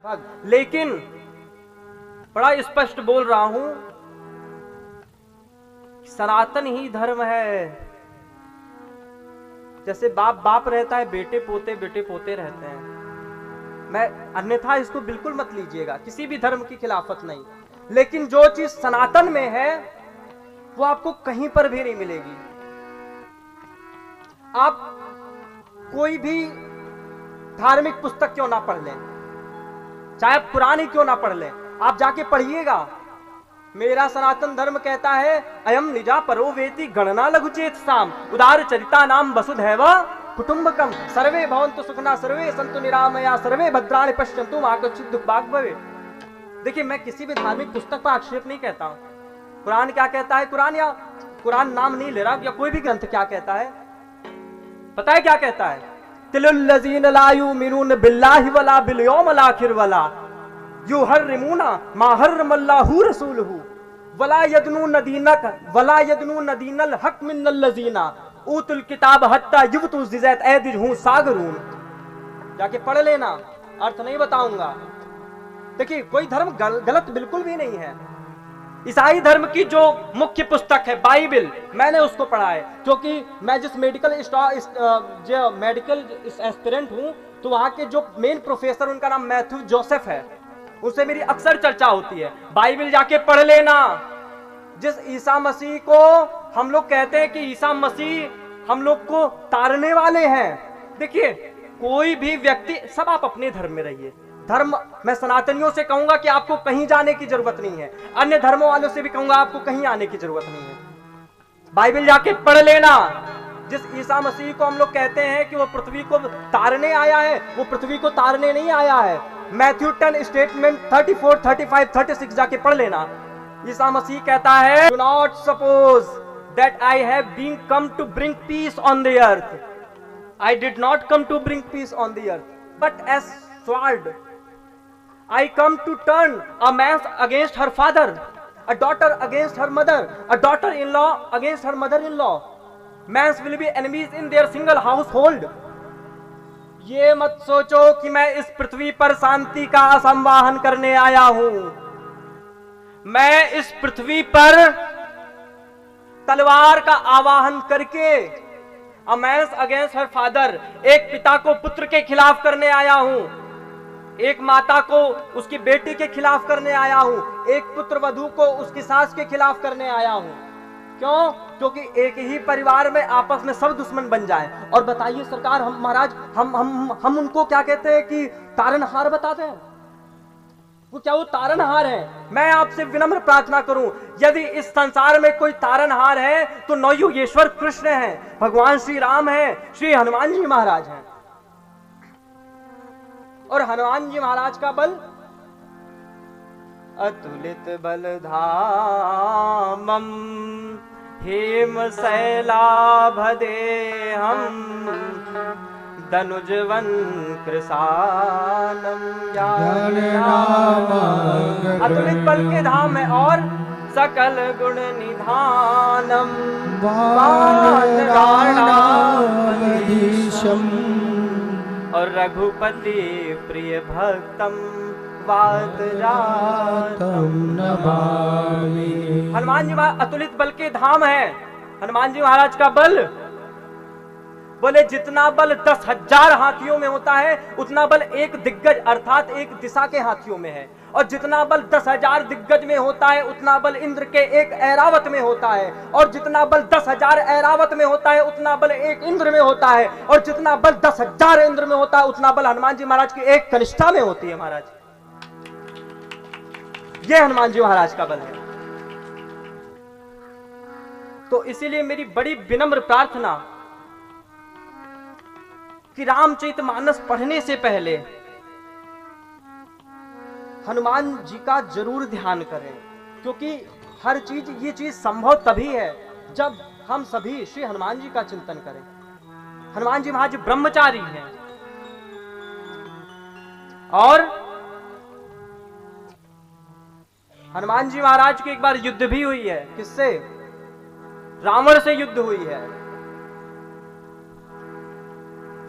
लेकिन बड़ा स्पष्ट बोल रहा हूं, सनातन ही धर्म है। जैसे बाप बाप रहता है, बेटे पोते रहते हैं। मैं अन्यथा इसको बिल्कुल मत लीजिएगा, किसी भी धर्म की खिलाफत नहीं, लेकिन जो चीज सनातन में है वो आपको कहीं पर भी नहीं मिलेगी। आप कोई भी धार्मिक पुस्तक क्यों ना पढ़ लें, चाहे पुराण ही क्यों ना पढ़ लें, आप जाके पढ़िएगा। मेरा सनातन धर्म कहता है, अयम निजा परो वेति गणना लघुचेत साम उदार चरिता नाम वसुधैव कुटुंबकम सर्वे भवन्तु सुखिनः सर्वे सन्तु निरामया सर्वे भद्राणि पश्यन्तु मा कश्चित् दुःख भाग् भवेत्। देखिए, मैं किसी भी धार्मिक पुस्तक पर आक्षेप नहीं कहता हूं। कुरान क्या कहता है, कुरान नाम नहीं ले रहा, या कोई भी ग्रंथ क्या कहता है, पता है क्या कहता है? तिलुल्लज़ीन ला युमिनून बिल्लाहि वला बिल यौमिल आखिर वला युहर्रिमूना मा हर्रमल्लाहु रसूलुहु वला यदनून दीनल हक मिनल लज़ीना ऊतुल किताब हत्ता युबतु ज़िज़त ऐदिहु सागरून। जाके पढ़ लेना, अर्थ नहीं बताऊंगा। देखिए, कोई धर्म गलत बिल्कुल भी नहीं है। ईसाई धर्म की जो मुख्य पुस्तक है बाइबल, मैंने उसको पढ़ा है, क्योंकि मैं जिस मेडिकल एस्पिरेंट हूं, तो वहां के जो मेन प्रोफेसर, उनका नाम मैथ्यू जोसेफ है, उससे मेरी अक्सर चर्चा होती है। बाइबल जाके पढ़ लेना। जिस ईसा मसीह को हम लोग कहते हैं कि ईसा मसीह हम लोग को तारने वाले हैं, देखिए कोई भी व्यक्ति, सब आप अपने धर्म में रहिए। धर्म, मैं सनातनियों से कहूंगा कि आपको कहीं जाने की जरूरत नहीं है, अन्य धर्मों वालों से भी कहूंगा आपको कहीं आने की जरूरत नहीं है। बाइबल जाके पढ़ लेना। जिस ईसा मसीह को हम लोग कहते हैं कि वो पृथ्वी को तारने आया है, वो पृथ्वी को तारने नहीं आया है। मैथ्यू 10 स्टेटमेंट 34, 35, 36 जाके पढ़ लेना। ईसा मसीह कहता है, do not suppose that I have been come to bring peace on the earth. I did not come to bring peace on the earth, but as sword I come to turn a man against her father, a daughter against her mother, a daughter-in-law against her mother-in-law. Men will be enemies in their single household. ये मत सोचो कि मैं इस पृथ्वी पर शांति का असंवाहन करने आया हूं। मैं इस पृथ्वी पर तलवार का आवाहन करके, a man against her father, एक पिता को पुत्र के खिलाफ करने आया हूं, एक माता को उसकी बेटी के खिलाफ करने आया हूं, एक पुत्र वधू को उसकी सास के खिलाफ करने आया हूं। क्यों? क्योंकि एक ही परिवार में आपस में सब दुश्मन बन जाएं। और बताइए सरकार, हम महाराज, हम उनको क्या कहते हैं कि तारनहार बताते हैं। वो क्या वो तारनहार है? मैं आपसे विनम्र प्रार्थना करूं, यदि इस संसार में कोई तारनहार है तो नवयुगेश्वर कृष्ण है, भगवान श्री राम है, श्री हनुमान जी महाराज हैं। और हनुमान जी महाराज का बल अतुलित बलधामम हेम शैलाभदेहम दनुजवन कृशानम। अतुलित बल के धाम है और सकल गुण निधानम और रघुपति प्रिय भक्तम वातजातम नमामि। हनुमान जी महाराज अतुलित बल के धाम है। हनुमान जी महाराज का बल, बोले जितना बल 10,000 हाथियों में होता है, उतना बल एक दिग्गज अर्थात एक दिशा के हाथियों में है। और जितना बल 10,000 दिग्गज में होता है, उतना बल इंद्र के एक ऐरावत में होता है। और जितना बल 10,000 ऐरावत में होता है, उतना बल एक इंद्र में होता है। और जितना बल 10,000 इंद्र में होता है, उतना बल हनुमान जी महाराज की एक कनिष्ठा में होती है। महाराज, ये हनुमान जी महाराज का बल है। तो इसीलिए मेरी बड़ी विनम्र प्रार्थना कि रामचरितमानस पढ़ने से पहले हनुमान जी का जरूर ध्यान करें, क्योंकि हर चीज, ये चीज संभव तभी है जब हम सभी श्री हनुमान जी का चिंतन करें। हनुमान जी महाराज ब्रह्मचारी हैं और हनुमान जी महाराज की एक बार युद्ध भी हुई है। किससे? रावण से युद्ध हुई है।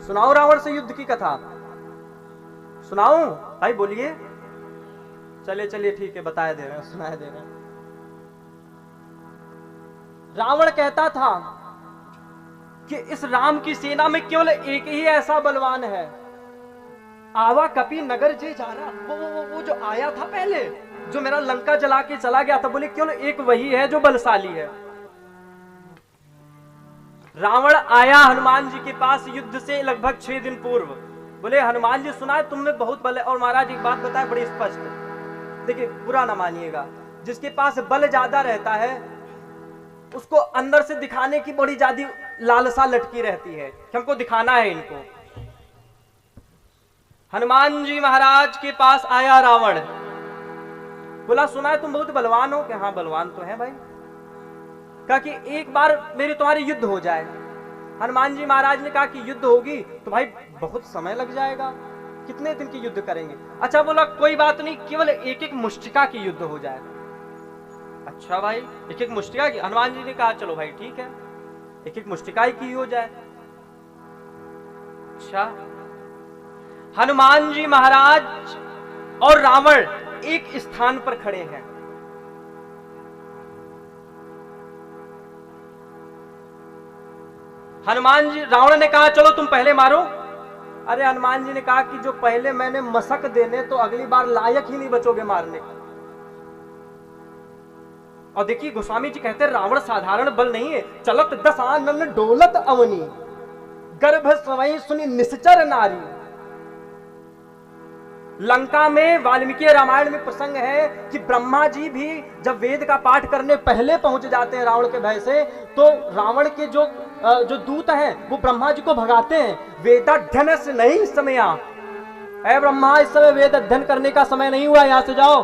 सुनाओ रावण से युद्ध की कथा, सुनाऊं भाई? बोलिए। चलिए चलिए ठीक है, बताया दे रहे हैं, सुनाया दे रहे हैं। रावण कहता था कि इस राम की सेना में केवल एक ही ऐसा बलवान है। आवा कपि नगर जे जा रहा, वो जो आया था पहले, जो मेरा लंका जला के चला गया था, बोले केवल एक वही है जो बलशाली है। रावण आया हनुमान जी के पास युद्ध से लगभग 6 दिन पूर्व। बोले हनुमान जी सुना है तुम में बहुत बल है। और महाराज एक बात बताए बड़ी स्पष्ट, देखिए बुरा ना मानिएगा, जिसके पास बल ज्यादा रहता है उसको अंदर से दिखाने की बड़ी ज्यादा लालसा लटकी रहती है कि हमको दिखाना है इनको। हनुमान जी महाराज के पास आया रावण, बोला सुना है तुम बहुत बलवान हो। कि हाँ बलवान तो है भाई। कहा कि एक बार मेरे तुम्हारे युद्ध हो जाए। हनुमान जी महाराज ने कहा कि युद्ध होगी तो भाई बहुत समय लग जाएगा, कितने दिन की युद्ध करेंगे? अच्छा, बोला कोई बात नहीं, केवल एक एक मुष्टिका की युद्ध हो जाए। अच्छा भाई, एक एक मुष्टिका की? हनुमान जी ने कहा चलो भाई ठीक है, एक एक मुष्टिका की हो जाए। अच्छा, हनुमान जी महाराज और रावण एक स्थान पर खड़े हैं। हनुमान जी, रावण ने कहा चलो तुम पहले मारो। अरे हनुमान जी ने कहा कि जो पहले मैंने मशक देने तो अगली बार लायक ही नहीं बचोगे मारने का। और देखिए गोस्वामी जी कहते हैं रावण साधारण बल नहीं है। चलत 10 आनन डोलत अवनी, गर्भ स्वयं सुनी निश्चर नारी। लंका में वाल्मीकि रामायण में प्रसंग है कि ब्रह्मा जी भी जब वेद का पाठ करने पहले पहुंच जाते हैं रावण के भय से, तो रावण के जो दूत हैं वो ब्रह्मा जी को भगाते हैं। वेदाध्ययन से नहीं समय, ऐ ब्रह्मा इस समय वेद अध्ययन करने का समय नहीं हुआ, यहां से जाओ।